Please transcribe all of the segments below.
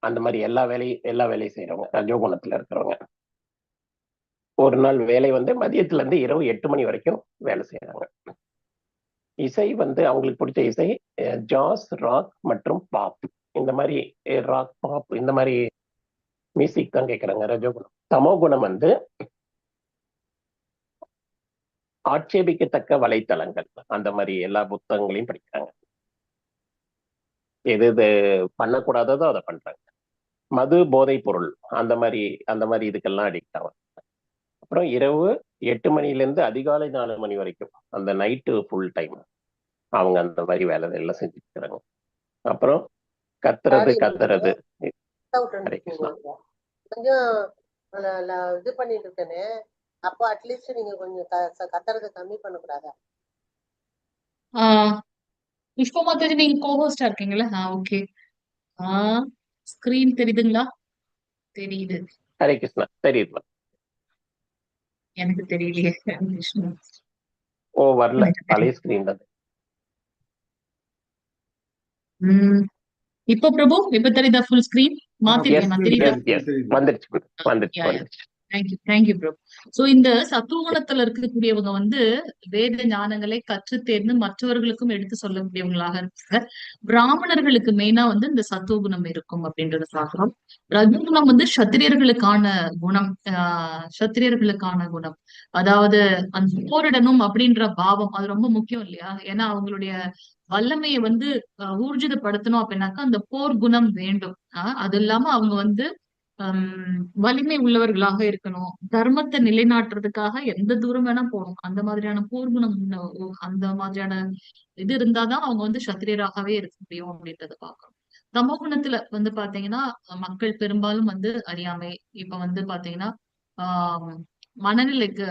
அந்த மாதிரி எல்லா வேலையும் செய்யறவங்க ரஜோகுணத்துல இருக்கிறவங்க. ஒரு நாள் வேலை வந்து மதியத்துல இருந்து இரவு 8 மணி வரைக்கும் வேலை செய்யறாங்க. இசை வந்து அவங்களுக்கு பிடிச்ச இசை ஜாஸ், ராக் மற்றும் பாப். இந்த மாதிரி ராக், பாப் இந்த மாதிரி மியூசிக் தான் கேட்கறாங்க ரஜோகுணம். தமோ குணம் வந்து ஆட்சேபிக்கத்தக்க வலைத்தளங்கள், அந்த மாதிரி எல்லா புத்தகங்களையும் படிக்கிறாங்க. எது எது பண்ணக்கூடாததோ அதை பண்றாங்க. மது, போதை பொருள் அந்த மாதிரி இதுக்கெல்லாம் அடிக்ட் ஆகும். அப்புறம் இரவு 8 மணில இருந்து அதிகாலை 4 மணி வரைக்கும் அந்த நைட்டு ஃபுல் டைம் அவங்க அந்த மாதிரி வேலை எல்லாம் செஞ்சுட்டு இருக்கிறாங்க. அப்புறம் கத்துறது. ஹரே கிருஷ்ணா. கொஞ்சம் இது பண்ணிட்டு இருக்கேன்னு, அப்போ அட்லீஸ்ட் நீங்க கொஞ்சம் கத்துறத கம்மி பண்ணக்கூடாதா? இப்போ மாத்திரம் நீங்க கோஹோஸ்டா இருக்கீங்களா? ஓகே. ஸ்கிரீன் தெரியுதுங்களா? தெரியுது. ஹரே கிருஷ்ணா. தெரியுது. எனக்கு தெரியலையே. ஓ வரல, பழைய ஸ்கிரீன் தான். இப்போ பிரபு இப்ப தெரியுதா? ஃபுல் ஸ்கிரீன் மாத்திருக்கேன். தெரியுதா? வந்துருச்சு. Thank you bro. சோ இந்த சத்துவகுணத்துல இருக்கக்கூடியவங்க வந்து வேத ஞானங்களை கற்று தேர்ந்து மற்றவர்களுக்கும் எடுத்து சொல்லக்கூடியவங்களாக இருக்காங்க. பிராமணர்களுக்கு மெயினா வந்து இந்த சத்துவகுணம் இருக்கும் அப்படின்றத பாக்குறோம். ரஜோகுணம் வந்து சத்திரியர்களுக்கான குணம். சத்திரியர்களுக்கான குணம், அதாவது அந்த போரிடணும் அப்படின்ற பாவம் அது ரொம்ப முக்கியம் இல்லையா? ஏன்னா அவங்களுடைய வல்லமையை வந்து ஊர்ஜிதப்படுத்தணும் அப்படின்னாக்கா அந்த போர் குணம் வேண்டும். அது இல்லாம அவங்க வந்து வலிமை உள்ளவர்களாக இருக்கணும். தர்மத்தை நிலைநாட்டுறதுக்காக எந்த தூரம் வேணா போகணும். அந்த மாதிரியான போர்க்குணம், அந்த மாதிரியான இது இருந்தாதான் அவங்க வந்து சத்திரியராகவே இருக்க முடியும் அப்படின்றத பாக்குறோம். தமோகுணத்துல வந்து பாத்தீங்கன்னா மக்கள் பெரும்பாலும் வந்து அறியாமை, இப்ப வந்து பாத்தீங்கன்னா மனநிலைக்கு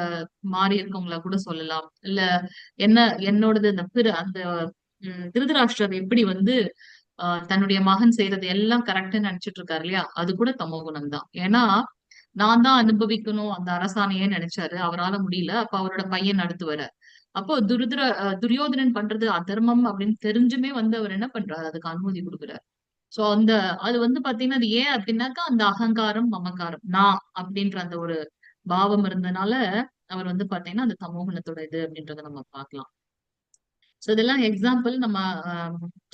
மாறி இருக்கவங்கள கூட சொல்லலாம். இல்ல என்னோடது அந்த திருதராஷ்டிரர் எப்படி வந்து தன்னுடைய மகன் செய்யறது எல்லாம் கரெக்ட்னு நினைச்சிட்டு இருக்காரு இல்லையா? அது கூட தமோ குணம் தான். ஏன்னா நான் தான் அனுபவிக்கணும் அந்த அரசாணையே நினைச்சாரு, அவரால் முடியல. அப்ப அவரோட பையன் அடுத்து வர, அப்போ துரியோதனன் பண்றது அதர்மம் அப்படின்னு தெரிஞ்சுமே வந்து அவர் என்ன பண்றாரு, அதுக்கு அனுமதி கொடுக்குறாரு. சோ அது வந்து பாத்தீங்கன்னா அது ஏன் அப்படின்னாக்கா அந்த அகங்காரம், மமகாரம், நான் அப்படின்ற அந்த ஒரு பாவம் இருந்தனால அவர் வந்து பாத்தீங்கன்னா அந்த தமோகுணத்தோட இது அப்படின்றத நம்ம பார்க்கலாம். சோ இதெல்லாம் எக்ஸாம்பிள் நம்ம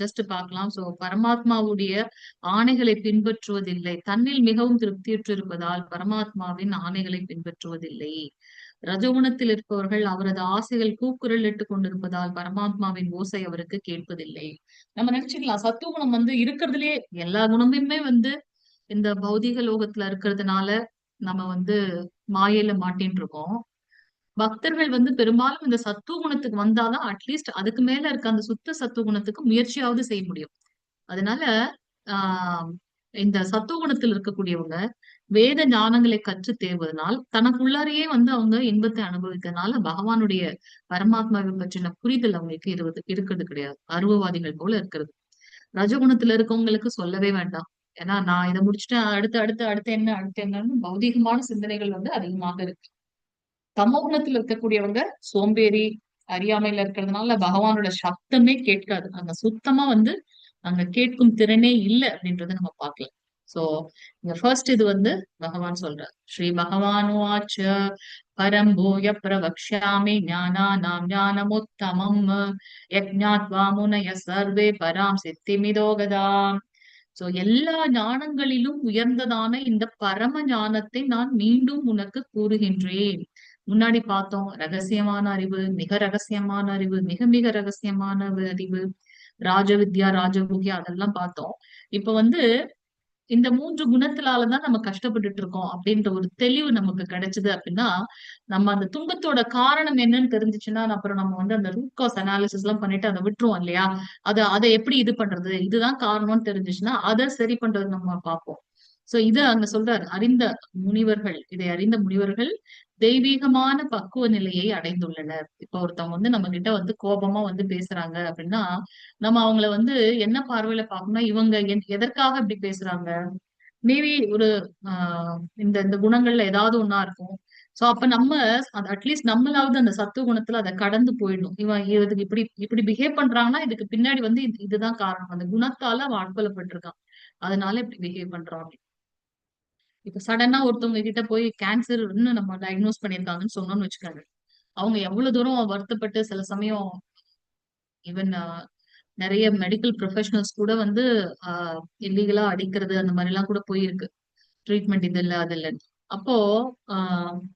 ஜஸ்ட் பார்க்கலாம். சோ பரமாத்மாவுடைய ஆணைகளை பின்பற்றுவதில்லை, தன்னில் மிகவும் திருப்தியுற்று இருப்பதால் பரமாத்மாவின் ஆணைகளை பின்பற்றுவதில்லை. ரஜகுணத்தில் இருப்பவர்கள் அவரது ஆசைகள் கூக்குரல் இட்டு கொண்டிருப்பதால் பரமாத்மாவின் ஓசை அவருக்கு கேட்பதில்லை. நம்ம நினைச்சுக்கலாம் சத்துவகுணம் வந்து இருக்கிறதுலயே எல்லா குணமுமே வந்து இந்த பௌதிக லோகத்துல இருக்கிறதுனால நம்ம வந்து மாயையில மாட்டின்னு இருக்கோம். பக்தர்கள் வந்து பெரும்பாலும் இந்த சத்துவ குணத்துக்கு வந்தாதான் அட்லீஸ்ட் அதுக்கு மேல இருக்க அந்த சுத்த சத்துவ குணத்துக்கு முயற்சியாவது செய்ய முடியும். அதனால ஆஹ் இந்த சத்துவ குணத்தில் இருக்கக்கூடியவங்க வேத ஞானங்களை கற்று தேர்வதனால் தனக்குள்ளாரையே வந்து அவங்க இன்பத்தை அனுபவிக்கிறதுனால பகவானுடைய பரமாத்மாவை பற்றின புரிதல் அவங்களுக்கு இருக்கிறது கிடையாது. அருவவாதிகள் போல இருக்கிறது. ரஜகுணத்துல இருக்கவங்களுக்கு சொல்லவே வேண்டாம். ஏன்னா நான் இதை முடிச்சுட்டேன், அடுத்து என்னன்னு பௌதிகமான சிந்தனைகள் வந்து அதிகமாக இருக்கு. தமோகுணத்துல இருக்கக்கூடியவங்க சோம்பேறி, அறியாமையில இருக்கிறதுனால பகவானோட சப்தமே கேட்காது. அங்க சுத்தமா வந்து அங்க கேட்கும் திறனே இல்லை அப்படின்றத நம்ம பார்க்கலாம். சோ இங்க ஃபர்ஸ்ட் இது வந்து பகவான் சொல்றார். ஸ்ரீ பகவானுவாச்ச பரம் பூய பிரவக்ஷ்யாமி ஞானானாம் ஞானமுத்தமம் யஜ்ஞாத்வா முனய சர்வே பராம் சித்திமிதோகதாம். சோ எல்லா ஞானங்களிலும் உயர்ந்ததான இந்த பரம ஞானத்தை நான் மீண்டும் உனக்கு கூறுகின்றேன். முன்னாடி பார்த்தோம் ரகசியமான அறிவு, மிக ரகசியமான அறிவு, மிக மிக ரகசியமான அறிவு, ராஜவித்யா, ராஜபோகியா அதெல்லாம் பார்த்தோம். இப்ப வந்து இந்த 3 குணத்தினாலதான் நம்ம கஷ்டப்பட்டுட்டு இருக்கோம் அப்படின்ற ஒரு தெளிவு நமக்கு கிடைச்சது அப்படின்னா, நம்ம அந்த துன்பத்தோட காரணம் என்னன்னு தெரிஞ்சுச்சுன்னா அப்புறம் நம்ம வந்து அந்த ரூட் காஸ் அனாலிசிஸ் எல்லாம் பண்ணிட்டு அதை விட்டுருவோம் இல்லையா? அதை எப்படி இது பண்றது, இதுதான் காரணம்னு தெரிஞ்சுச்சுன்னா அதை சரி பண்றது நம்ம பார்ப்போம். சோ இது அங்க சொல்றாரு, இதை அறிந்த முனிவர்கள் தெய்வீகமான பக்குவ நிலையை அடைந்துள்ளனர். இப்ப ஒருத்தவங்க வந்து நம்ம கிட்ட வந்து கோபமா வந்து பேசுறாங்க அப்படின்னா நம்ம அவங்கள வந்து என்ன பார்வையில பார்க்கணும்னா இவங்க எதற்காக இப்படி பேசுறாங்க, மேபி ஒரு இந்த இந்த குணங்கள்ல ஏதாவது ஒன்னா இருக்கும். சோ அப்ப நம்ம அட்லீஸ்ட் நம்மளாவது அந்த சத்துவ குணத்துல அதை கடந்து போயிடணும். இவன் இதுக்கு இப்படி பிஹேவ் பண்றாங்கன்னா இதுக்கு பின்னாடி வந்து இதுதான் காரணம், அந்த குணத்தால அவன் ஆட்கொள்ளப்பட்டிருக்கான். அதனால இப்படி பிஹேவ் பண்றோம் அப்படின்னு. இப்ப சடனா ஒருத்தவங்க கிட்ட போய் கேன்சர்னு நம்ம டயக்னோஸ் பண்ணியிருக்காங்கன்னு சொன்னோம்னு வச்சுக்காங்க, அவங்க எவ்வளவு தூரம் வருத்தப்பட்டு சில சமயம் ஈவன் நிறைய மெடிக்கல் ப்ரொஃபஷனல்ஸ் கூட வந்து இல்லீகலா அடிக்கிறது அந்த மாதிரி எல்லாம் கூட போயிருக்கு. ட்ரீட்மெண்ட் இது இல்ல அது இல்லைன்னு. அப்போ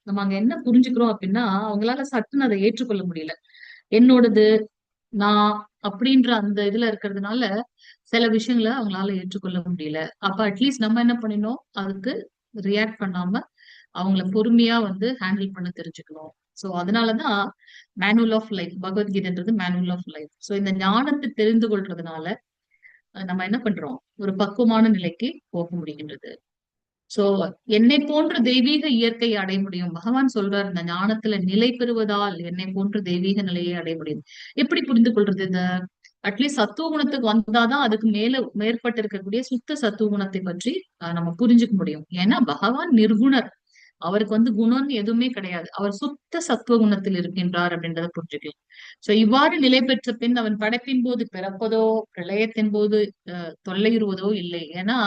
நம்ம அங்க என்ன புரிஞ்சுக்கிறோம் அப்படின்னா, அவங்களால சட்டுன்னு அதை ஏற்றுக்கொள்ள முடியல. என்னோடது நான் அப்படின்ற அந்த இதுல இருக்கிறதுனால சில விஷயங்களை அவங்களால ஏற்றுக்கொள்ள முடியல. அப்ப அட்லீஸ்ட் நம்ம என்ன பண்ணினோம், அதுக்கு ரியாக்ட் பண்ணாம அவங்கள பொறுமையா வந்து ஹேண்டில் பண்ண தெரிஞ்சுக்கணும். சோ அதனாலதான் மேனுவல் ஆஃப் லைஃப், பகவத்கீதைன்றது மேனுவல் ஆஃப் லைஃப். சோ இந்த ஞானத்தை தெரிந்து கொள்றதுனால நம்ம என்ன பண்றோம், ஒரு பக்குவமான நிலைக்கு போக முடிகின்றது. சோ என்னை போன்ற தெய்வீக இயற்கையை அடைய முடியும். பகவான் சொல்றார், இந்த ஞானத்துல நிலை பெறுவதால் என்னை போன்ற தெய்வீக நிலையை அடைய முடியும். எப்படி புரிந்து கொள்றது? இந்த அட்லீஸ்ட் சத்துவ குணத்துக்கு வந்தாதான் அதுக்கு மேற்பட்டு இருக்கக்கூடிய சுத்த சத்துவ குணத்தை பற்றி நம்ம புரிஞ்சுக்க முடியும். ஏன்னா பகவான் நிர்குணர், அவருக்கு வந்து குணம்னு எதுவுமே கிடையாது. அவர் சுத்த சத்துவ குணத்தில் இருக்கின்றார் அப்படின்றத புரிஞ்சுக்கலாம். சோ இவ்வாறு நிலை பெற்ற பின் அவன் படைப்பின் போது பிறப்பதோ பிரளயத்தின் போது தொல்லையுறுவதோ இல்லை. ஏன்னா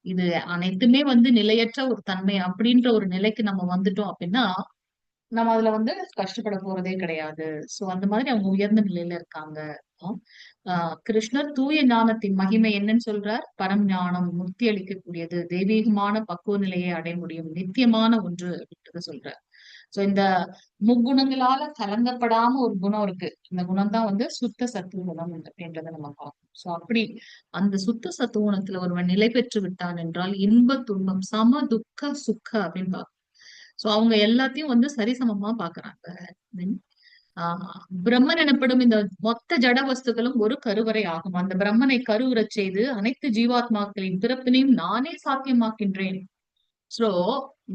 இது அனைத்துமே வந்து நிலையற்ற ஒரு தன்மை அப்படின்ற ஒரு நிலைக்கு நம்ம வந்துட்டோம் அப்படின்னா நம்ம அதுல வந்து கஷ்டப்பட போறதே கிடையாது. சோ அந்த மாதிரி அவங்க உயர்ந்த நிலையில இருக்காங்க. கிருஷ்ணர் தூய ஞானத்தின் மகிமை என்னன்னு சொல்றார்? பரம் ஞானம், முக்தி அளிக்கக்கூடியது, தெய்வீகமான பக்குவ நிலையை அடைய முடியும், நித்தியமான ஒன்று அப்படின்றத சொல்றார். சோ இந்த முக்குணங்களால கலங்கப்படாம ஒரு குணம் இருக்கு. இந்த குணம் தான் வந்து சுத்த சத்துவ குணம் அப்படின்றத நம்ம பார்க்கணும். சோ அப்படி அந்த சுத்த சத்துவ குணத்துல ஒருவன் நிலை பெற்று விட்டான் என்றால் இன்ப துன்பம் சம துக்க சுக்க அப்படின்னு பார்க்கணும். சோ அவங்க எல்லாத்தையும் வந்து சரிசமமா பாக்குறாங்க. பிரம்மன் எனப்படும் இந்த மொத்த ஜட வஸ்துக்களும் ஒரு கருவறை ஆகும். அந்த பிரம்மனை கருவுறச் செய்து அனைத்து ஜீவாத்மாக்களின் பிறப்பினையும் நானே சாத்தியமாக்கின்றேன். சோ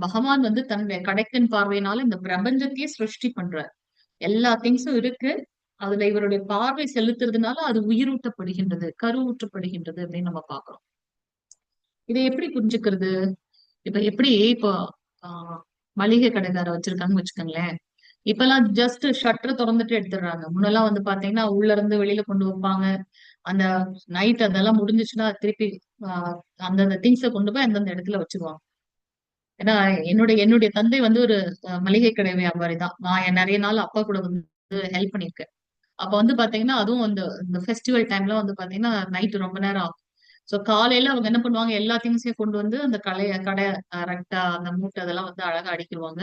பகவான் வந்து தன்னுடைய கடைக்கன் பார்வையினால இந்த பிரபஞ்சத்தையே சிருஷ்டி பண்றார். எல்லா திங்ஸும் இருக்கு, அதுல இவருடைய பார்வை செலுத்துறதுனால அது உயிரூட்டப்படுகின்றது, கருவூட்டப்படுகின்றது அப்படின்னு நம்ம பாக்குறோம். இதை எப்படி புரிஞ்சுக்கிறது? இப்போ மளிகை கடைக்கார வச்சிருக்காங்கன்னு வச்சுக்கோங்களேன். இப்பெல்லாம் ஜஸ்ட் ஷட்டர் திறந்துட்டு எடுத்துடுறாங்க. முன்னெல்லாம் வந்து பாத்தீங்கன்னா உள்ள இருந்து வெளியில கொண்டு வைப்பாங்க. அந்த நைட் அதெல்லாம் முடிஞ்சிச்சுன்னா திருப்பி அந்தந்த திங்ஸ கொண்டு போய் அந்தந்த இடத்துல வச்சிருவாங்க. ஏன்னா என்னுடைய தந்தை வந்து ஒரு மளிகை கடை வியாபாரி தான். நான் நிறைய நாள் அப்பா கூட வந்து ஹெல்ப் பண்ணிருக்கேன். அப்ப வந்து பாத்தீங்கன்னா அதுவும் இந்த ஃபெஸ்டிவல் டைம்ல வந்து பாத்தீங்கன்னா நைட் ரொம்ப நேரம் ஆகும். சோ காலையில அவங்க என்ன பண்ணுவாங்க, எல்லா திங்ஸையும் கொண்டு வந்து அந்த கடை கரெக்டா அந்த மூட்டை அதெல்லாம் வந்து அழகா அடிக்கிடுவாங்க.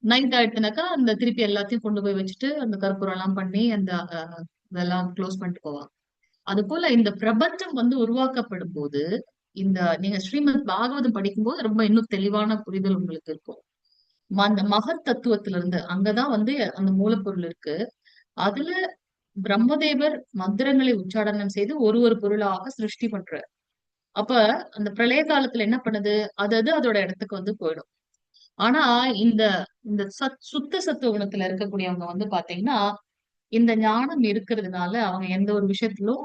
நைட் ஆயிடுச்சுனாக்கா அந்த திருப்பி எல்லாத்தையும் கொண்டு போய் வச்சுட்டு அந்த கற்பூரம் எல்லாம் பண்ணி அந்த இதெல்லாம் க்ளோஸ் பண்ணிட்டு போவாங்க. அது போல இந்த பிரபஞ்சம் வந்து உருவாக்கப்படும் போது இந்த நீங்க ஸ்ரீமத் பாகவதம் படிக்கும்போது ரொம்ப இன்னும் தெளிவான புரிதல் உங்களுக்கு இருக்கும். அந்த மகத் தத்துவத்துல இருந்து அங்கதான் வந்து அந்த மூலப்பொருள் இருக்கு. அதுல பிரம்மதேவர் மந்திரங்களை உச்சாடனம் செய்து ஒரு பொருளாக சிருஷ்டி பண்றார். அப்ப அந்த பிரளய காலத்துல என்ன பண்ணுது, அது அதோட இடத்துக்கு வந்து போயிடும். ஆனா இந்த இந்த சுத்த சத்துவ குணத்துல இருக்கக்கூடியவங்க வந்து பாத்தீங்கன்னா இந்த ஞானம் இருக்கிறதுனால அவங்க எந்த ஒரு விஷயத்திலும்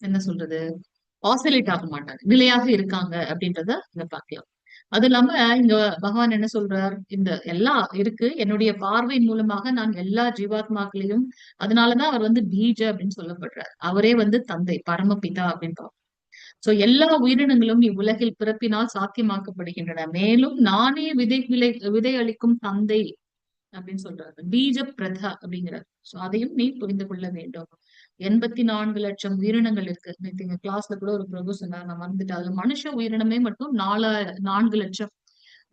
என்ன சொல்றது, ஆசிலேட் ஆக மாட்டாங்க, நிலையாக இருக்காங்க அப்படின்றத இங்க பாக்கலாம். அது இல்லாம இங்க பகவான் என்ன சொல்றார், இந்த எல்லாம் இருக்கு என்னுடைய பார்வை மூலமாக நான் எல்லா ஜீவாத்மாக்களையும், அதனாலதான் அவர் வந்து பீஜ அப்படின்னு சொல்லப்படுறார். அவரே வந்து தந்தை பரமபிதா அப்படின்னு. சோ எல்லா உயிரினங்களும் இவ்வுலகில் பிறப்பினால் சாத்தியமாக்கப்படுகின்றன. மேலும் நானே விதை அளிக்கும் தந்தை அப்படின்னு சொல்றாரு. பீஜ பிரதா அப்படிங்கிறார். சோ அதையும் நீ புரிந்து கொள்ள வேண்டும். 84 லட்சம் உயிரினங்கள் இருக்கு. நேற்று கிளாஸ்ல கூட ஒரு பிரபு சொன்னார், நான் வந்துட்டு அதுல மனுஷ உயிரினமே மட்டும் 4 லட்சம்.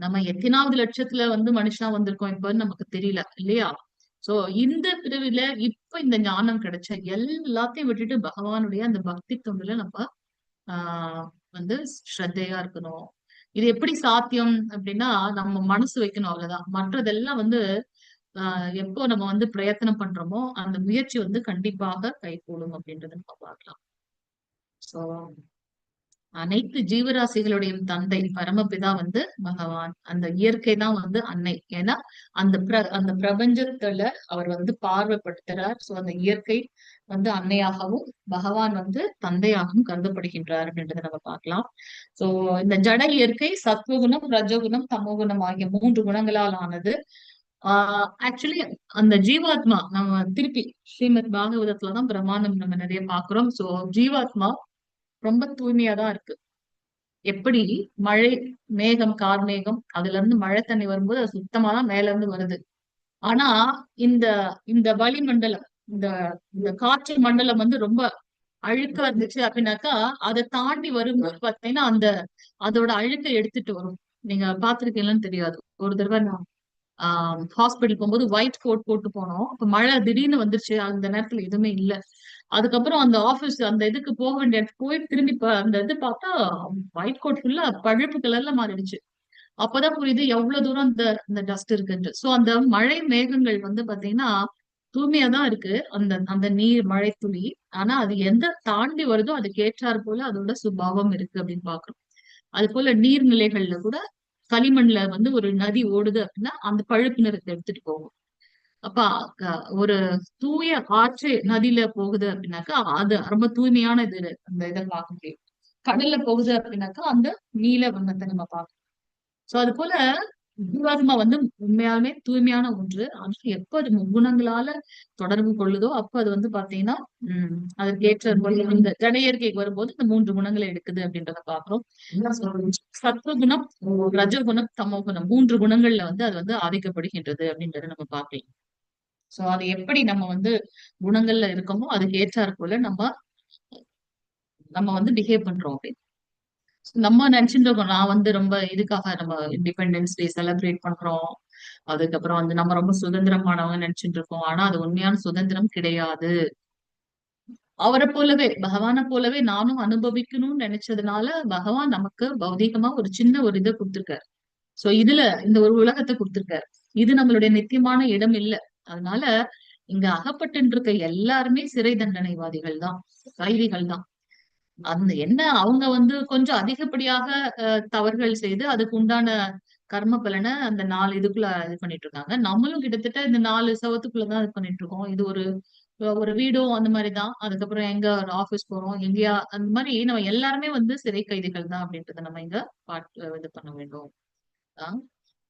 நம்ம எத்தனாவது லட்சத்துல வந்து மனுஷனா வந்திருக்கோம் இப்பன்னு நமக்கு தெரியல இல்லையா? சோ இந்த பிரிவுல இப்ப இந்த ஞானம் கிடைச்ச எல்லாத்தையும் விட்டுட்டு பகவானுடைய அந்த பக்தி தொண்டுல நம்ம வந்து ஸ்ரத்தையா இருக்கணும். இது எப்படி சாத்தியம் அப்படின்னா நம்ம மனசு வைக்கணும், அவ்வளவுதான். மற்றதெல்லாம் வந்து எப்போ நம்ம வந்து பிரயத்தனம் பண்றோமோ அந்த முயற்சி வந்து கண்டிப்பாக கைகூடும் அப்படின்றத நம்ம பார்க்கலாம். சோ அனைத்து ஜீவராசிகளுடைய தந்தை பரமபிதா வந்து பகவான். அந்த இயற்கை தான் வந்து அன்னை. ஏன்னா அந்த பிரபஞ்சத்துல அவர் வந்து பார்வைப்படுத்துறார். சோ அந்த இயற்கை வந்து அன்னையாகவும் பகவான் வந்து தந்தையாகவும் கருதப்படுகின்றார் அப்படின்றத நம்ம பார்க்கலாம். சோ இந்த ஜட இயற்கை சத்வகுணம், ரஜகுணம், தமோகுணம் ஆகிய 3 குணங்களால் ஆனது. ஆக்சுவலி அந்த ஜீவாத்மா நம்ம திருப்பி ஸ்ரீமத் பாகவதத்துலதான் பிரம்மாண்டம் நம்ம நிறைய பாக்குறோம். சோ ஜீவாத்மா ரொம்ப தூய்மையா தான் இருக்கு. எப்படி மழை மேகம், கார்மேகம், அதுல இருந்து மழை தண்ணி வரும்போது அது சுத்தமா தான் மேல இருந்து வருது. ஆனா இந்த இந்த வளிமண்டலம், இந்த இந்த காற்று மண்டலம் வந்து ரொம்ப அழுக்கா இருந்துச்சு அப்படின்னாக்கா, அதை தாண்டி வரும்போது பாத்தீங்கன்னா அதோட அழுக்கை எடுத்துட்டு வரும். நீங்க பாத்திருக்கீங்களான்னு தெரியாது. ஒரு தடவை நான் ஹாஸ்பிட்டல் போகும்போது ஒயிட் கோட் போட்டு போனோம். அப்ப மழை திடீர்னு வந்துருச்சு. அந்த நேரத்துல எதுவுமே இல்ல. அதுக்கப்புறம் அந்த ஆபீஸ் அந்த இதுக்கு போக வேண்டிய இடத்துக்கு போய் திரும்பி அந்த இது பார்த்தா ஒயிட் கோட் ஃபுல்லா பழுப்பு கலர்ல மாறிடுச்சு. அப்பதான் புரியுது எவ்வளவு தூரம் அந்த அந்த டஸ்ட் இருக்குன்ட்டு. சோ அந்த மழை மேகங்கள் வந்து பாத்தீங்கன்னா தூய்மையா தான் இருக்கு. அந்த அந்த நீர் மழை துளி. ஆனா அது எந்த தாண்டி வருதோ அதுக்கு ஏற்றாறு போல அதோட சுபாவம் இருக்கு அப்படின்னு பாக்குறோம். அது போல நீர்நிலைகள்ல கூட களிமண்ல வந்து ஒரு நதி ஓடுது அப்படின்னா அந்த பழுப்பு நிறத்தை எடுத்துட்டு போகும். அப்ப ஒரு தூய ஆற்று நதியில போகுது அப்படின்னாக்கா அது ரொம்ப தூய்மையான இது, அந்த இதை பார்க்க முடியும். கடல்ல போகுது அப்படின்னாக்கா அந்த நீல வண்ணத்தை நம்ம பார்க்கணும். சோ அது போல ஜீவாத்மா வந்து உண்மையாலுமே தூய்மையான ஒன்று. ஆனா எப்ப அது முக்குணங்களால தொடர்பு கொள்ளுதோ அப்ப அது வந்து பாத்தீங்கன்னா அதற்கு ஏற்ற இந்த ஜட இயற்கைக்கு வரும்போது இந்த 3 குணங்களை எடுக்குது அப்படின்றத பாக்குறோம். சத்வகுணம், ரஜகுணம், தமோகுணம் 3 குணங்கள்ல வந்து அது வந்து ஆதிக்கப்படுகின்றது அப்படின்றத நம்ம பார்க்கலாம். சோ அது எப்படி நம்ம வந்து குணங்கள்ல இருக்கோமோ அதுக்கு ஏற்றாறு போல நம்ம நம்ம வந்து பிஹேவ் பண்றோம் அப்படின்னு நம்ம நினைச்சிட்டு இருக்கோம். நான் வந்து ரொம்ப இதுக்காக நம்ம இண்டிபெண்டன்ஸ் டே செலிப்ரேட் பண்றோம். அதுக்கப்புறம் வந்து நம்ம ரொம்ப சுதந்திரமானவங்க நினைச்சிட்டு இருக்கோம். ஆனா அது உண்மையான சுதந்திரம் கிடையாது. அவரை போலவே பகவானை போலவே நானும் அனுபவிக்கணும்னு நினைச்சதுனால பகவான் நமக்கு பௌதீகமா ஒரு சின்ன ஒரு இதை கொடுத்திருக்காரு. சோ இதுல இந்த ஒரு உலகத்தை கொடுத்திருக்காரு. இது நம்மளுடைய நித்தியமான இடம் இல்ல. அதனால இங்க அகப்பட்டு இருக்க எல்லாருமே சிறை தண்டனைவாதிகள் தான், கைதிகள் தான். அந்த என்ன அவங்க வந்து கொஞ்சம் அதிகப்படியாக தவறுகள் செய்து அதுக்கு உண்டான கர்ம பலனை அந்த 4 இதுக்குள்ள இது பண்ணிட்டு இருக்காங்க. நம்மளும் கிட்டத்தட்ட இந்த 4 சவத்துக்குள்ளதான் இது பண்ணிட்டு இருக்கோம். இது ஒரு ஒரு வீடோ அந்த மாதிரிதான். அதுக்கப்புறம் எங்க ஒரு ஆபீஸ் போறோம், எங்கேயா அந்த மாதிரி நம்ம எல்லாருமே வந்து சிறை கைதிகள் தான் அப்படின்றத நம்ம இங்க இது பண்ண வேண்டும்.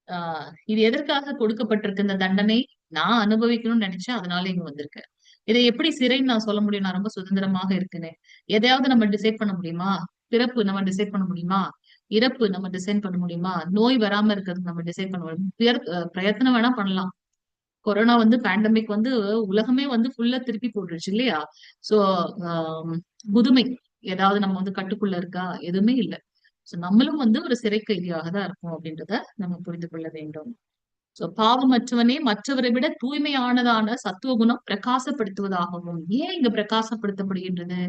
ஆஹ் இது எதற்காக கொடுக்கப்பட்டிருக்கு இந்த தண்டனை? நான் அனுபவிக்கணும்னு நினைச்சேன், அதனால இங்க வந்திருக்கேன். இதை எப்படி சிறைன்னு நான் சொல்ல முடியும்? நான் ரொம்ப சுதந்திரமாக இருக்கேனே. எதையாவது நம்ம டிசைட் பண்ண முடியுமா? பிறப்பு நம்ம டிசைட் பண்ண முடியுமா? இறப்பு நம்ம டிசைட் பண்ண முடியுமா? நோய் வராம இருக்கிறது நம்ம டிசைட் பண்ண முடியும். பிரயத்தனம் வேணா பண்ணலாம். கொரோனா வந்து பேண்டமிக் வந்து உலகமே வந்து ஃபுல்லா திருப்பி போட்டுருச்சு இல்லையா? சோ முதுமை ஏதாவது நம்ம வந்து கட்டுக்குள்ள இருக்கா? எதுவுமே இல்லை. சோ நம்மளும் வந்து ஒரு சிறை கைதியாக தான் இருக்கும் அப்படின்றத நம்ம புரிந்து கொள்ள வேண்டும். சோ பாவமற்றவனே மற்றவரை விட தூய்மையானதான சத்துவகுணம் பிரகாசப்படுத்துவதாகவும். ஏன் இங்க பிரகாசப்படுத்தப்படுகின்றது?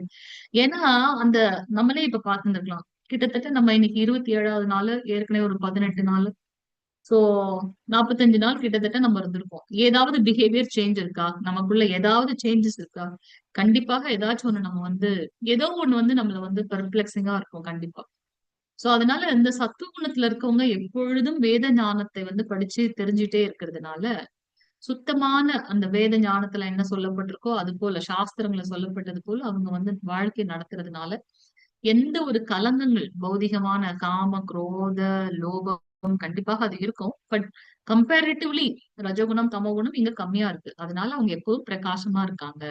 ஏன்னா அந்த நம்மளே இப்ப பார்த்துருக்கலாம். கிட்டத்தட்ட நம்ம இன்னைக்கு 27வது நாள், ஏற்கனவே ஒரு 18 நாள், சோ 45 நாள் கிட்டத்தட்ட நம்ம இருந்திருக்கோம். ஏதாவது பிஹேவியர் சேஞ்ச் இருக்கா? நமக்குள்ள ஏதாவது சேஞ்சஸ் இருக்கா? கண்டிப்பாக ஏதாச்சும் ஒண்ணு நம்ம வந்து ஏதோ ஒண்ணு வந்து நம்மள வந்து பெர்ப்ளெக்சிங்கா இருக்கும் கண்டிப்பா. சோ அதனால இந்த சத்துவ குணத்துல இருக்கவங்க எப்பொழுதும் வேத ஞானத்தை வந்து படிச்சு தெரிஞ்சுட்டே இருக்கிறதுனால சுத்தமான அந்த வேத ஞானத்துல என்ன சொல்லப்பட்டிருக்கோ அது போல சாஸ்திரங்களை சொல்லப்பட்டது போல அவங்க வந்து வாழ்க்கை நடத்துறதுனால எந்த ஒரு கலங்கங்கள் பௌதிகமான காம, குரோத, லோபம் கண்டிப்பாக அது இருக்கும். பட் கம்பேரிட்டிவ்லி ரஜகுணம், தமோகுணம் இங்க கம்மியா இருக்கு. அதனால அவங்க எப்பவும் பிரகாசமா இருக்காங்க.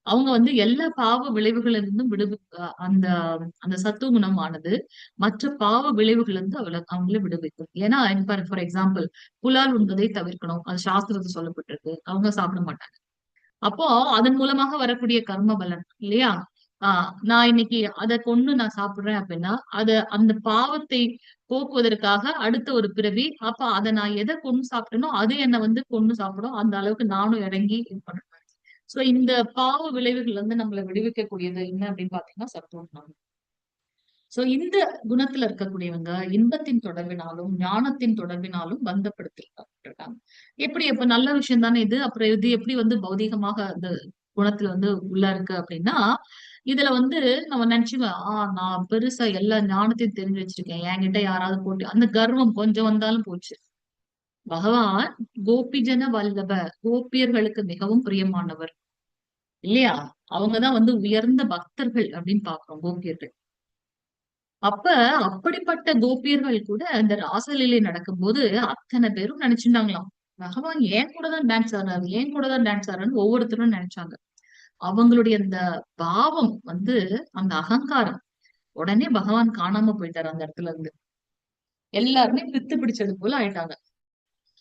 அவங்க வந்து எல்லா பாவ விளைவுகளிலிருந்தும் இருந்தும் அந்த அந்த சத்துவ குணமானது மற்ற பாவ விளைவுகள் இருந்து அவங்கள விடுவிக்கும். ஏன்னா ஃபார் எக்ஸாம்பிள் புலால் உண்பதை தவிர்க்கணும். அது சாஸ்திரத்தை சொல்லப்பட்டிருக்கு. அவங்க சாப்பிட மாட்டாங்க. அப்போ அதன் மூலமாக வரக்கூடிய கர்ம பலன் இல்லையா? நான் இன்னைக்கு அதை கொண்டு நான் சாப்பிடுறேன் அப்படின்னா அந்த பாவத்தை போக்குவதற்காக அடுத்த ஒரு பிறவி, அப்ப அதை நான் எதை கொண்டு சாப்பிட்டேனோ அது என்னை வந்து கொண்டு சாப்பிடும். அந்த அளவுக்கு நானும் இறங்கி இது பண்ணுவேன். சோ இந்த பாவ விளைவுகள் வந்து நம்மளை விடுவிக்கக்கூடியது என்ன அப்படின்னு பாத்தீங்கன்னா சத்துவம். சோ இந்த குணத்துல இருக்கக்கூடியவங்க இன்பத்தின் தொடர்பினாலும் ஞானத்தின் தொடர்பினாலும் பந்தப்படுத்திருக்காங்க. எப்படி அப்ப நல்ல விஷயம் தானே இது? அப்புறம் இது எப்படி வந்து பௌதீகமாக அந்த குணத்துல வந்து உள்ள இருக்கு அப்படின்னா, இதுல வந்து நம்ம நினைச்சுக்கலாம், நான் பெருசா எல்லா ஞானத்தையும் தெரிஞ்சு வச்சிருக்கேன், என்கிட்ட யாராவது போட்டு அந்த கர்வம் கொஞ்சம் வந்தாலும் போச்சு. பகவான் கோபிஜன வல்லப, கோபியர்களுக்கு மிகவும் பிரியமானவர் இல்லையா? அவங்கதான் வந்து உயர்ந்த பக்தர்கள் அப்படின்னு பாக்குறோம் கோபியர்கள். அப்ப அப்படிப்பட்ட கோபியர்கள் கூட இந்த ராசலீலை நடக்கும்போது அத்தனை பேரும் நினைச்சிருந்தாங்களாம், பகவான் ஏன் கூட தான் டான்ஸ் ஆடுறாரு, ஏன் கூட தான் டான்ஸ் ஆடுறாருன்னு ஒவ்வொருத்தரும் நினைச்சாங்க. அவங்களுடைய அந்த பாவம் வந்து அந்த அகங்காரம் உடனே பகவான் காணாம போயிட்டாரு அந்த இடத்துல இருந்து. எல்லாருமே பித்து பிடிச்சது போல ஆயிட்டாங்க.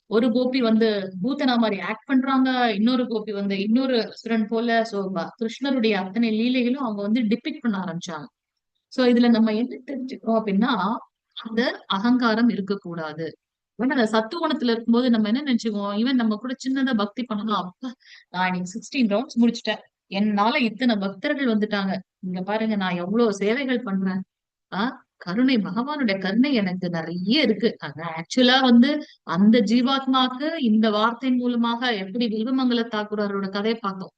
ஒரு கோபி வந்து பூத்தனா மாதிரி ஆக்ட் பண்றாங்க, இன்னொரு கோபி வந்து இன்னொரு அசுரன் போல. சோ கிருஷ்ணருடைய அத்தனை லீலைகளும் அவங்க வந்து டிபிக் பண்ண ஆரம்பிச்சாங்க. சோ இதுல நம்ம என்ன தெரிஞ்சுக்கிறோம் அப்படின்னா, அந்த அகங்காரம் இருக்கக்கூடாது. ஏன்னா அந்த சத்துவகுணத்துல இருக்கும்போது நம்ம என்ன நினைச்சுக்குவோம், ஈவன் நம்ம கூட சின்னதா பக்தி பண்ணலாம். அப்பா நான் இன்னைக்கு 16 ரவுண்ட்ஸ் முடிச்சிட்டேன், என்னால இத்தனை பக்தர்கள் வந்துட்டாங்க, இங்க பாருங்க நான் எவ்வளவு சேவைகள் பண்றேன். ஆஹ் கருணை, பகவானுடைய கருணை எனக்கு நிறைய இருக்கு. ஆக்சுவலா வந்து அந்த ஜீவாத்மாக்கு இந்த வார்த்தையின் மூலமாக எப்படி வில்வமங்கல தாக்கூரோட கதையை பார்த்தோம்.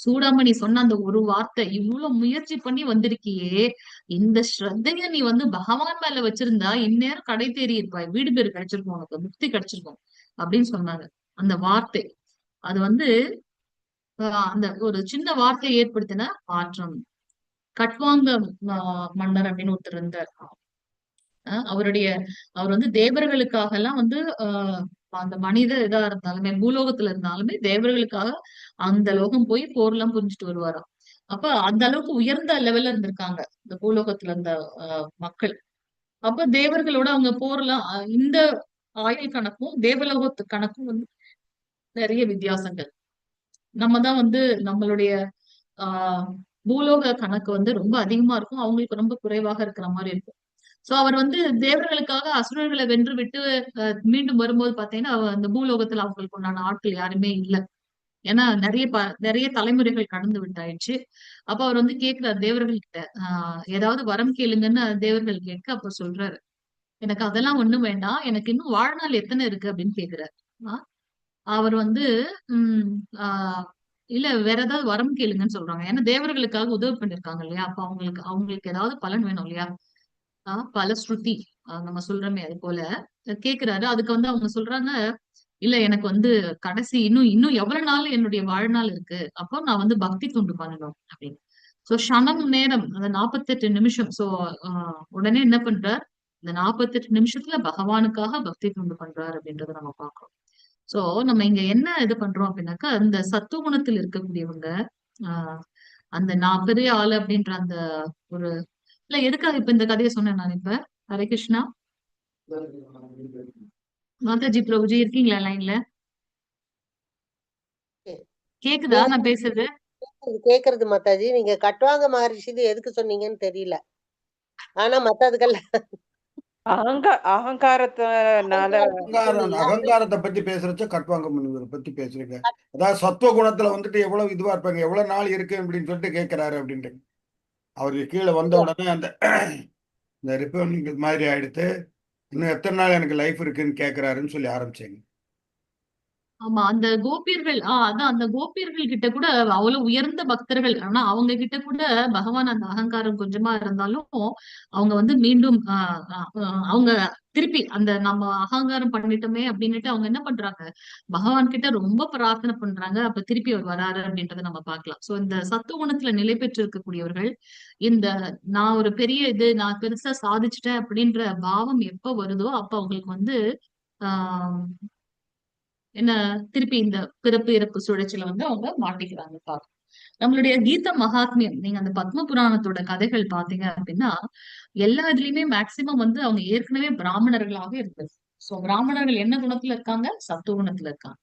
சூடாமணி சொன்ன அந்த ஒரு வார்த்தை, இவ்வளவு முயற்சி பண்ணி வந்திருக்கியே, இந்த ஸ்ரத்தைய நீ வந்து பகவான் மேல வச்சிருந்தா இந்நேரம் கடை தேறி இருப்பாய், வீடு பேரு கிடைச்சிருக்கும், உனக்கு முக்தி கிடைச்சிருக்கும் அப்படின்னு சொன்னாங்க. அந்த வார்த்தை அது வந்து அந்த ஒரு சின்ன வார்த்தையை ஏற்படுத்தின மாற்றம். கட்வாங்க மன்னர் அப்படின்னு ஒருத்தர் இருந்தார். அவர் வந்து தேவர்களுக்காக எல்லாம் வந்து அந்த மனித இதா இருந்தாலுமே, பூலோகத்துல இருந்தாலுமே தேவர்களுக்காக அந்த லோகம் போய் போர்லாம் புரிஞ்சுட்டு வருவாராம். அப்ப அந்த அளவுக்கு உயர்ந்த லெவல்ல இருந்திருக்காங்க இந்த பூலோகத்துல இருந்த மக்கள். அப்ப தேவர்களோட அவங்க போர்லாம் இந்த ஆயுள் கணக்கும் தேவலோகத்து கணக்கும் வந்து நிறைய வித்தியாசங்கள். நம்ம தான் வந்து நம்மளுடைய ஆஹ் பூலோக கணக்கு வந்து ரொம்ப அதிகமா இருக்கும், அவங்களுக்கு ரொம்ப குறைவாக இருக்கிற மாதிரி இருக்கும். சோ அவர் வந்து தேவர்களுக்காக அசுரர்களை வென்று விட்டு மீண்டும் வரும்போது பாத்தீங்கன்னா அந்த பூலோகத்துல அவங்களுக்கு உண்டான ஆட்கள் யாருமே இல்ல. ஏன்னா நிறைய தலைமுறைகள் கடந்து விட்டாயிடுச்சு. அப்ப அவர் வந்து கேட்கிறார் தேவர்கள் கிட்ட, ஏதாவது வரம் கேளுங்கன்னு தேவர்கள் கேட்க அப்ப சொல்றாரு, எனக்கு அதெல்லாம் ஒண்ணும் வேண்டாம், எனக்கு இன்னும் வாழ்நாள் எத்தனை இருக்கு அப்படின்னு கேக்குறாரு. அவர் வந்து உம் ஆஹ் இல்ல வேற ஏதாவது வரம் கேளுங்கன்னு சொல்றாங்க. ஏன்னா தேவர்களுக்காக உதவி பண்ணிருக்காங்க இல்லையா, அப்ப அவங்களுக்கு ஏதாவது பலன் வேணும் இல்லையா. பலஸ்ருதி நம்ம சொல்றோமே அது போல கேக்குறாரு. அதுக்கு வந்து அவங்க சொல்றாங்க, இல்ல எனக்கு வந்து கடைசி இன்னும் எவ்வளவு நாள் என்னுடைய வாழ்நாள் இருக்கு, அப்போ நான் வந்து பக்தி தொண்டு பண்ணணும் அப்படின்னு. சோ க்ஷணம் நேரம், அந்த 48 நிமிஷம். சோ உடனே என்ன பண்றார், இந்த 48 நிமிஷத்துல பகவானுக்காக பக்தி தொண்டு பண்றாரு அப்படின்றத நம்ம பார்க்கிறோம். சோ நம்ம இங்க என்ன இது பண்றோம் அப்படின்னாக்கா, அந்த சத்துவகுணத்தில் இருக்கக்கூடியவங்க அந்த நான் பெரிய ஆளு அப்படின்ற அந்த ஒரு இல்ல எதுக்காக இப்ப இந்த கதையை சொன்னேன் நான் இப்ப. ஹரே கிருஷ்ணா. மாதாஜி பிரபுஜி இருக்கீங்களா லைன்ல? கேக்குதா நான் பேசுறது? கேக்குறது மாதாஜி. நீங்க கட்வாங்க மகரிஷி எதுக்கு சொன்னீங்கன்னு தெரியல, ஆனா மத்ததுக்கெல்லாம் அகங்காரத்தை பத்தி பேசுறச்ச கட்வாங்க முனிவரை பத்தி பேசுறீங்க. அதாவது சத்துவ குணத்துல வந்துட்டு எவ்வளவு இதுவா இருப்பாங்க, எவ்வளவு நாள் இருக்கு அப்படின்னு சொல்லிட்டு கேட்கிறாரு அப்படின்ட்டு. அவருக்கு கீழே வந்த உடனே அந்த ரிப்பனிங் மாதிரி ஆயிடுத்து, இன்னும் எத்தனை நாள் எனக்கு லைஃப் இருக்குன்னு கேட்கிறாருன்னு சொல்லி ஆரம்பிச்சேங்க. ஆமா அந்த கோபியர்கள் அதான் அந்த கோபியர்கள் கிட்ட கூட அவ்வளவு உயர்ந்த பக்தர்கள். ஆனா அவங்க கிட்ட கூட பகவான் அந்த அகங்காரம் கொஞ்சமா இருந்தாலும் அவங்க வந்து மீண்டும் அவங்க திருப்பி அந்த நம்ம அகங்காரம் பண்ணிட்டோமே அப்படின்னுட்டு அவங்க என்ன பண்றாங்க, பகவான் கிட்ட ரொம்ப பிரார்த்தனை பண்றாங்க. அப்ப திருப்பி அவர் வராரு அப்படின்றத நம்ம பார்க்கலாம். சோ இந்த சத்துவகுணத்துல நிலை பெற்று இருக்கக்கூடியவர்கள், இந்த நான் ஒரு பெரிய நான் பெருசா சாதிச்சுட்டேன் அப்படின்ற பாவம் எப்ப வருதோ அப்ப அவங்களுக்கு வந்து ஆஹ் என்ன திருப்பி இந்த பிறப்பு இறப்பு சுழற்சியில வந்து அவங்க மாட்டிக்கிறாங்க. பாருங்க நம்மளுடைய கீத மகாத்மியம், நீங்க அந்த பத்ம புராணத்தோட கதைகள் பாத்தீங்க அப்படின்னா எல்லா இதுலயுமே மேக்சிமம் வந்து அவங்க ஏற்கனவே பிராமணர்களாக இருந்தது. சோ பிராமணர்கள் என்ன குணத்துல இருக்காங்க, சத்துவ குணத்துல இருக்காங்க.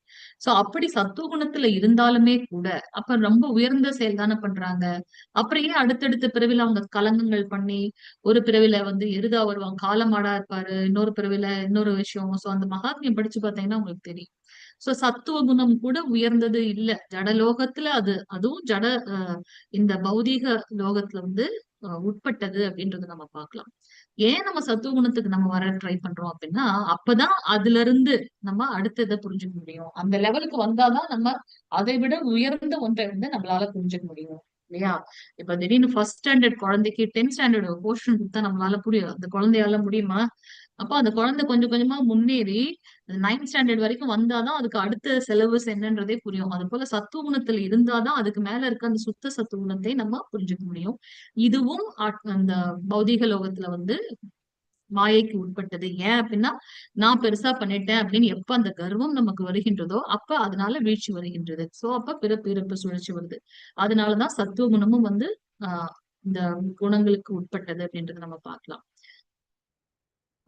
சோ அப்படி சத்துவ குணத்துல இருந்தாலுமே கூட அப்ப ரொம்ப உயர்ந்த செயல் தானே பண்றாங்க. அப்புறம் ஏன் அடுத்தடுத்த பிறவில அவங்க கலங்கங்கள் பண்ணி, ஒரு பிறவில வந்து எருதா வருவாங்க, காலமாடா இருப்பாரு, இன்னொரு பிறவில இன்னொரு விஷயம். சோ அந்த மகாத்மியம் படிச்சு பாத்தீங்கன்னா உங்களுக்கு தெரியும். சோ சத்துவ குணம் கூட உயர்ந்தது இல்ல ஜடலோகத்துல, அதுவும் இந்த பௌதீக லோகத்துல வந்து உட்பட்டது அப்படின்றத நம்ம பார்க்கலாம். ஏன் நம்ம சத்துவ குணத்துக்கு நம்ம வர ட்ரை பண்றோம் அப்படின்னா, அப்பதான் அதுல இருந்து நம்ம அடுத்ததை புரிஞ்சுக்க முடியும். அந்த லெவலுக்கு வந்தாதான் நம்ம அதை விட உயர்ந்த ஒன்றை வந்து நம்மளால புரிஞ்சுக்க முடியும் இல்லையா. இப்ப திடீர்னு ஃபர்ஸ்ட் ஸ்டாண்டர்ட் குழந்தைக்கு 10th ஸ்டாண்டர்ட் போர்ஷன் கொடுத்தா நம்மளால புரியும், அந்த குழந்தையால முடியுமா? அப்ப அந்த குழந்தை கொஞ்சம் கொஞ்சமா முன்னேறி 9th ஸ்டாண்டர்ட் வரைக்கும் வந்தாதான் அதுக்கு அடுத்த சிலபஸ் என்னன்றதே புரியும். அது போல சத்துவ குணத்துல இருந்தாதான் அதுக்கு மேல இருக்க அந்த சுத்த சத்துவ குணத்தை நம்ம புரிஞ்சுக்க முடியும். இதுவும் அந்த பௌதீக லோகத்துல வந்து மாயைக்கு உட்பட்டது. ஏன் அப்படின்னா, நான் பெருசா பண்ணிட்டேன் அப்படின்னு எப்ப அந்த கர்வம் நமக்கு வருகின்றதோ அப்ப அதனால வீழ்ச்சி வருகின்றது. சோ அப்ப பிறப்பு இறப்பு சுழற்சி வருது. அதனாலதான் சத்துவ குணமும் வந்து ஆஹ் இந்த குணங்களுக்கு உட்பட்டது அப்படின்றத நம்ம பார்க்கலாம்.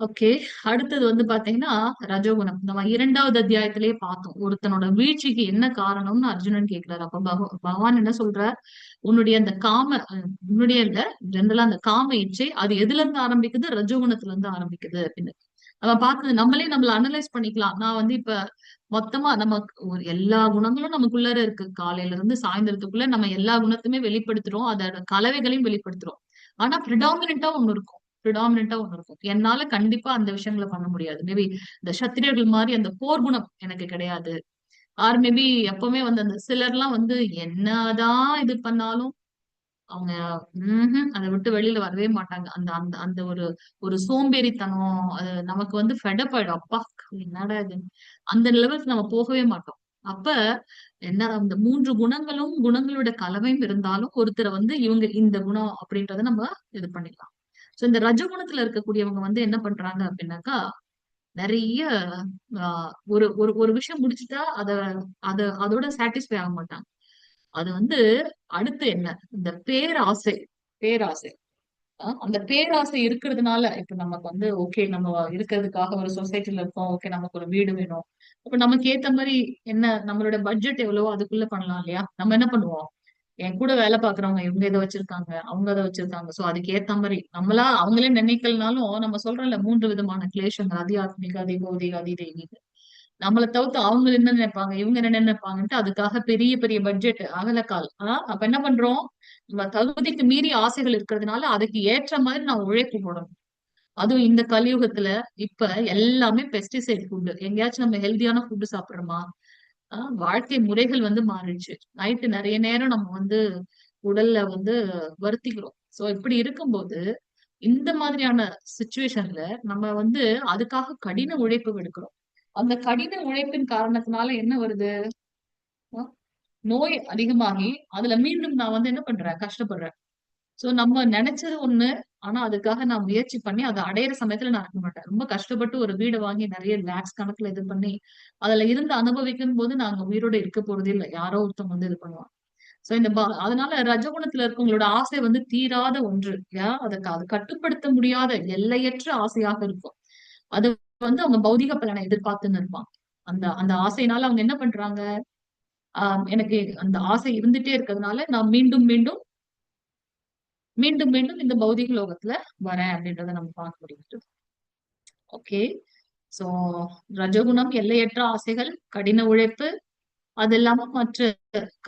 ஓகே. அடுத்தது வந்து பாத்தீங்கன்னா ரஜோகுணம். நம்ம 2வது அத்தியாயத்திலேயே பார்த்தோம். ஒருத்தனோட வீழ்ச்சிக்கு என்ன காரணம்னு அர்ஜுனன் கேட்கிறாரு. அப்ப பகவான் என்ன சொல்றார்? உன்னுடைய அந்த உன்னுடைய இல்ல, ஜெனரலா அந்த காம இச்சை அது எதுல இருந்து ஆரம்பிக்குது? ரஜோகுணத்துல இருந்து ஆரம்பிக்குது அப்படின்னு. நம்ம பார்த்தது நம்மளே நம்மள அனலைஸ் பண்ணிக்கலாம். நான் வந்து இப்ப மொத்தமா நமக்கு ஒரு எல்லா குணங்களும் நமக்குள்ளார இருக்கு. காலையில இருந்து சாயந்தரத்துக்குள்ள நம்ம எல்லா குணத்தையுமே வெளிப்படுத்துறோம். அதோட கலவைகளையும் வெளிப்படுத்துறோம். ஆனா ப்ரிடாமினண்டா ஒண்ணு இருக்கும். என்னால கண்டிப்பா அந்த விஷயங்கள பண்ண முடியாது. மேபி இந்த சத்திரியர்கள் மாதிரி அந்த போர் குணம் எனக்கு கிடையாது. ஆர் மேபி எப்பவுமே வந்து அந்த சிலர்லாம் வந்து என்னதான் இது பண்ணாலும் அவங்க அத விட்டு வெளியில வரவே மாட்டாங்க. அந்த அந்த அந்த ஒரு ஒரு சோம்பேறித்தனம் அது நமக்கு வந்து ஃபெடப் ஆயிடும். அப்பா என்னடா இது? அந்த லெவலுக்கு நம்ம போகவே மாட்டோம். அப்ப என்ன அந்த 3 குணங்களும் குணங்களோட கலவையும் இருந்தாலும் ஒருத்தரை வந்து இவங்க இந்த குணம் அப்படின்றத நம்ம இது பண்ணிக்கலாம். சோ இந்த ரஜகுணத்துல இருக்கக்கூடியவங்க வந்து என்ன பண்றாங்க அப்படின்னாக்கா நிறைய ஒரு ஒரு ஒரு விஷயம் முடிச்சுட்டா அதோட சாட்டிஸ்ஃபை ஆக மாட்டாங்க. அது வந்து அடுத்து என்ன இந்த பேராசை அந்த பேராசை இருக்கிறதுனால இப்ப நமக்கு வந்து ஓகே நம்ம இருக்கிறதுக்காக ஒரு சொசைட்டில இருக்கோம். ஓகே நமக்கு ஒரு வீடு வேணும். அப்ப நமக்கு ஏத்த மாதிரி என்ன நம்மளோட பட்ஜெட் எவ்வளவோ அதுக்குள்ள பண்ணலாம் இல்லையா? நம்ம என்ன பண்ணுவோம்? என் கூட வேலை பாக்குறவங்க இவங்க இதை வச்சிருக்காங்க, அவங்க அதை வச்சிருக்காங்க. சோ அதுக்கு ஏத்த மாதிரி நம்மளா அவங்களே நினைக்கலனாலும் நம்ம சொல்றோம்ல 3 விதமான கிளேஷங்கள் அதிஆத்மிக, அதிபௌதிக, அதிதெய்வீக. நம்மளை தவிர்த்து அவங்க என்ன நினைப்பாங்க, இவங்க என்ன நினைப்பாங்கன்ட்டு அதுக்காக பெரிய பெரிய பட்ஜெட் அகலக்கால். அப்ப என்ன பண்றோம்? நம்ம தகுதிக்கு மீறி ஆசைகள் இருக்கிறதுனால அதுக்கு ஏற்ற மாதிரி நான் உழைப்பு போடணும். அதுவும் இந்த கலியுகத்துல இப்ப எல்லாமே பெஸ்டிசைட் ஃபுட். எங்கேயாச்சும் நம்ம ஹெல்தியான ஃபுட் சாப்பிடுறோமா? வாழ்க்கை முறைகள் வந்து மாறிடுச்சு. நைட்டு நிறைய நேரம் நம்ம வந்து உடல்ல வந்து வருத்திக்கிறோம். சோ இப்படி இருக்கும்போது இந்த மாதிரியான சுச்சுவேஷன்ல நம்ம வந்து அதுக்காக கடின உழைப்பு எடுக்கிறோம். அந்த கடின உழைப்பின் காரணத்தினால என்ன வருது? நோய் அதிகமாகி அதுல மீண்டும் நான் வந்து என்ன பண்றேன்? கஷ்டப்படுறேன். சோ நம்ம நினைச்சது ஒண்ணு. ஆனா அதுக்காக நான் முயற்சி பண்ணி அதை அடையிற சமயத்துல நான் இருக்க மாட்டேன். ரொம்ப கஷ்டப்பட்டு ஒரு வீடு வாங்கி நிறைய லேக்ஸ் கணக்குல இது பண்ணி அதுல இருந்து அனுபவிக்கும் போது நாங்க உயிரோட இருக்க போறதே இல்லை. யாரோ ஒருத்தவங்க வந்து இது பண்ணுவாங்க. சோ அதனால ரஜகுணத்துல இருக்கவங்களோட ஆசை வந்து தீராத ஒன்று. அது கட்டுப்படுத்த முடியாத எல்லையற்ற ஆசையாக இருக்கும். அது வந்து அவங்க பௌதிக பலனை எதிர்பார்த்துன்னு இருப்பாங்க. அந்த அந்த ஆசையினால அவங்க என்ன பண்றாங்க? எனக்கு அந்த ஆசை இருந்துட்டே இருக்கிறதுனால நான் மீண்டும் மீண்டும் மீண்டும் மீண்டும் இந்த பௌதிக லோகத்துல வரேன் அப்படின்றத நம்ம பார்க்க முடியுது. ஓகே. சோ ரஜகுணம் எல்லையற்ற ஆசைகள், கடின உழைப்பு, அது இல்லாம மற்ற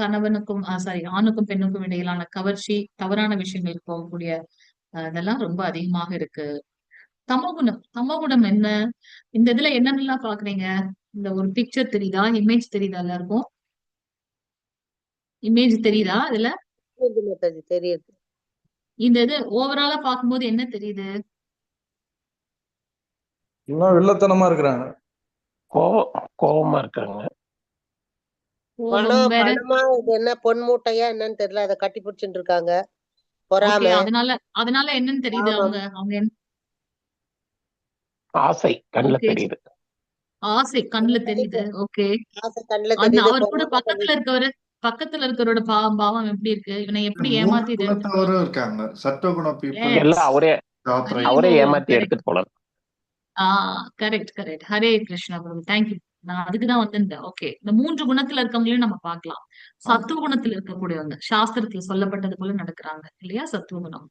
கணவனுக்கும் சாரி ஆணுக்கும் பெண்ணுக்கும் இடையிலான கவர்ச்சி, தவறான விஷயங்களுக்கு போகக்கூடிய இதெல்லாம் ரொம்ப அதிகமாக இருக்கு. தமோகுணம் என்ன? இந்த இதுல என்னென்னலாம் பாக்குறீங்க? இந்த ஒரு பிக்சர் தெரியுதா? இமேஜ் தெரியுதா எல்லாருக்கும்? இமேஜ் தெரியுதா இதுல? தெரியுது. இந்த இது ஓவராலா பார்க்கும்போது என்ன தெரியுது? எல்லாம் வில்லத்தனமா இருக்கிறாங்க. கோவமா இருக்காங்க. கோபம் வேற. பணமா இது என்ன பொன் மூட்டையா என்னன்னு தெரியல. அதை கட்டி பிடிச்சிட்டு இருக்காங்க. ஓகே. பொறாம. அதனால என்னன்னு தெரியுது? ஆமாம். அவங்க ஆசை கண்ணுல ஓகே. தெரியுது. ஆசை கண்ணுல தெரியுது. ஓகே. ஆசை கண்ணுல அந்த தெரியுது. அவர் கூட பொறாம பக்கத்துல இருக்கவரோட பாவம் எப்படி இருக்கு? இவனை எப்படி 3 ஏமாத்தி இது குணத்தவரும் இருக்காங்க. சத்துவகுண பீப்புள், Yes. எல்லாம் அவரே சாத்விக். அவரே ஹரிஓம். ஏமாத்தி கரெக்ட். எடுத்துட்டு போலாம். கரெக்ட். ஹரே கிருஷ்ணா பிரபு. தேங்க்யூ. நான் அதுக்குதான் வந்திருந்தேன். ஓகே. இந்த 3 குணத்துல இருக்கவங்களையும் நம்ம பார்க்கலாம். சத்துவ குணத்துல இருக்கக்கூடியவங்க சாஸ்திரத்துல சொல்லப்பட்டது போல நடக்கிறாங்க இல்லையா? சத்துவ குணம்.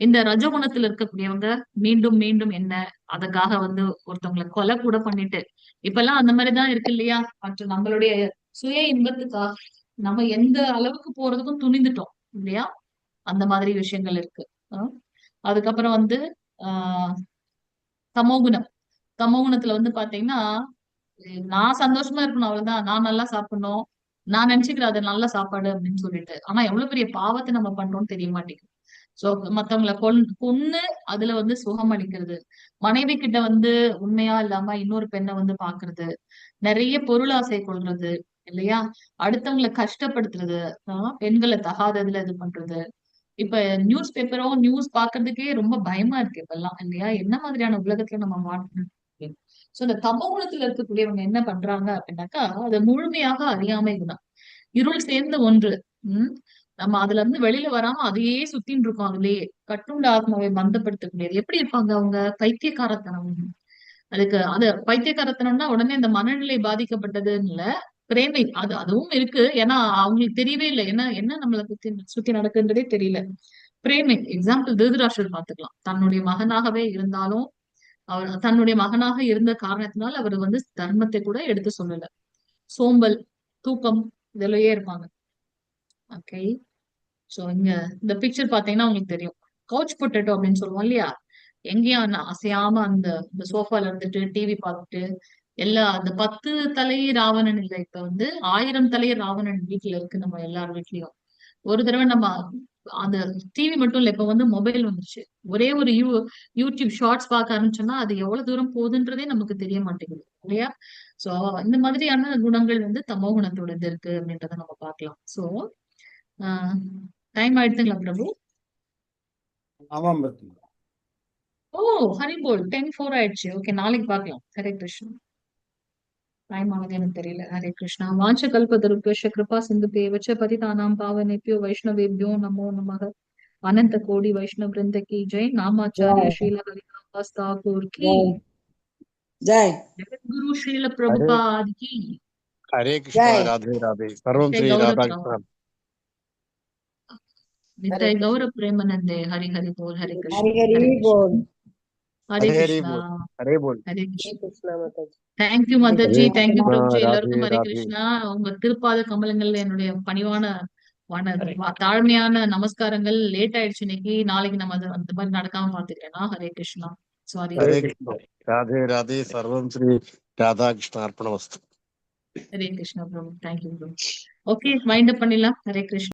இந்த ரஜகுணத்துல இருக்கக்கூடியவங்க மீண்டும் மீண்டும் என்ன அதுக்காக வந்து ஒருத்தவங்களை கொலை கூட பண்ணிட்டு இப்ப எல்லாம் அந்த மாதிரிதான் இருக்கு இல்லையா? மற்ற நம்மளுடைய சுய இன்பத்துக்காக நம்ம எந்த அளவுக்கு போறதுக்கும் துணிந்துட்டோம் இல்லையா? அந்த மாதிரி விஷயங்கள் இருக்கு. அதுக்கப்புறம் வந்து ஆஹ் தமோகுணம். தமோகுணத்துல வந்து பாத்தீங்கன்னா நான் சந்தோஷமா இருக்கணும் அவ்வளவுதான். நான் நல்லா சாப்பிடணும். நான் நினைச்சுக்கிறேன் அது நல்ல சாப்பாடு அப்படின்னு சொல்லிட்டு. ஆனா எவ்வளவு பெரிய பாவத்தை நம்ம பண்றோம்னு தெரிய மாட்டேங்குது. சோ மத்தவங்களை கொன்னு அதுல வந்து சுகம் அளிக்கிறது. மனைவி கிட்ட வந்து உண்மையா இல்லாம இன்னொரு பெண்ணை வந்து பாக்குறது. நிறைய பொருளாசை கொள்றது இல்லையா? அடுத்தவங்களை கஷ்டப்படுத்துறது. பெண்களை தகாததுல இது பண்றது. இப்ப நியூஸ் பாக்குறதுக்கே ரொம்ப பயமா இருக்கு இப்பெல்லாம் இல்லையா? என்ன மாதிரியான உலகத்துல நம்ம மாட்டணும். சோ இந்த தமோகுணத்துல இருக்கக்கூடியவங்க என்ன பண்றாங்க அப்படின்னாக்கா அது முழுமையாக அறியாமை குணம். இருள் சேர்ந்த ஒன்று. நம்ம அதுல இருந்து வெளியில வராம அதையே சுத்தின்னு இருக்கோம். அதுலயே கட்டுண்ட ஆத்மாவை பந்தப்படுத்த முடியாது. எப்படி இருப்பாங்க அவங்க? பைத்தியக்காரத்தனம். அதுக்கு அது பைத்தியக்காரத்தனம்னா உடனே இந்த மனநிலை பாதிக்கப்பட்டதுன்னு இல்ல, பிரேமை அதுவும் இருக்கு. ஏன்னா அவங்களுக்கு தெரியவே இல்லை என்ன என்ன நம்மளை சுத்தி சுத்தி நடக்குன்றதே தெரியல. பிரேமை எக்ஸாம்பிள் திருதராஷ்டிரர் பார்த்துக்கலாம். தன்னுடைய மகனாகவே இருந்தாலும் அவர் தன்னுடைய மகனாக இருந்த காரணத்தினால் அவர் வந்து தர்மத்தை கூட எடுத்து சொல்லல. சோம்பல், தூக்கம் இதுலயே இருப்பாங்க. ஓகே, சோ இங்க இந்த பிக்சர் பாத்தீங்கன்னா உங்களுக்கு தெரியும். கவுச் பொட்டேட்டோ அப்படின்னு சொல்லுவோம் இல்லையா? எங்கேயும் அசையாம இந்த சோஃபால இருந்துட்டு டிவி பார்த்துட்டு அந்த 10 தலை ராவணன் இல்ல, இப்ப வந்து 1000 தலை ராவணன் வீட்டுல இருக்கு நம்ம எல்லார் வீட்லயும். ஒரு தடவை நம்ம அந்த டிவி மட்டும் இல்ல, இப்ப வந்து மொபைல் வந்துருச்சு. ஒரே ஒரு யூடியூப் ஷார்ட்ஸ் பார்க்க ஆரம்பிச்சோம்னா அது எவ்வளவு தூரம் போகுதுன்றதே நமக்கு தெரிய மாட்டேங்குது இல்லையா? சோ இந்த மாதிரியான குணங்கள் வந்து தமோ குணத்தோட இது இருக்கு அப்படின்றத நம்ம பார்க்கலாம். சோ டைம் ஆயிடுச்சுங்களா பிரபு? ஆமாம் பத்தி. ஓ, ஹரிபோல் 10:04 ஆயிடுச்சு. ஓகே, நாளைக்கு பார்க்கலாம். ஹரே கிருஷ்ணா. டைம் ஆனது எனக்கு தெரியல. ஹரே கிருஷ்ணா. வாஞ்ச கல்பதருப்யஸ்ய கிருபா சிந்துபேவச்ச பதிதானாம் பாவனேப்யோ வைஷ்ணவேப்யோ நமோ நமः. अनंत कोटि वैष्णव वृंद की जय. नामाचार्य श्रील हरिदास ठाकुर की जय। जगत गुरु श्रील प्रभुपाद की हरे कृष्णा। जय। राधे राधे। सर्वं नित्य श्री गौर राधाकृष्ण। नित्य गौर प्रेमानंदे हरि हरि बोल. हरे कृष्ण. हरि हरे हरि कृष्ण. बोल। हरे हरे हरे कृष्णा. बोल। हरे बोल। हरे ஹரே कृष्ण. கிருஷ்ணா மாதாஜி. தேங்க் யூ மதர்ஜி. Hare thank you Krishna. பிரபுஜி. राधे எல்லாருக்கும் ஹரே राधे। கிருஷ்ணா. உங்க திருப்பாத கமலங்கள்ல என்னுடைய பணிவான ஹரே தாழ்மையான நமஸ்காரங்கள். லேட் ஆயிடுச்சு இன்னைக்கு. நாளைக்கு நம்ம அந்த மாதிரி நடக்காம பாத்துக்கிறேன்னா. ஹரே கிருஷ்ணா. சாரி. ஹரே हरे கிருஷ்ணா. कृष्णा। राधे राधे। सर्वं श्री राधाकृष्ण अर्पणमस्तु। Hare Krishna Prabhu. Thank you Prabhu. Okay, wind up பண்ணிடலாம். ஹரே கிருஷ்ணா.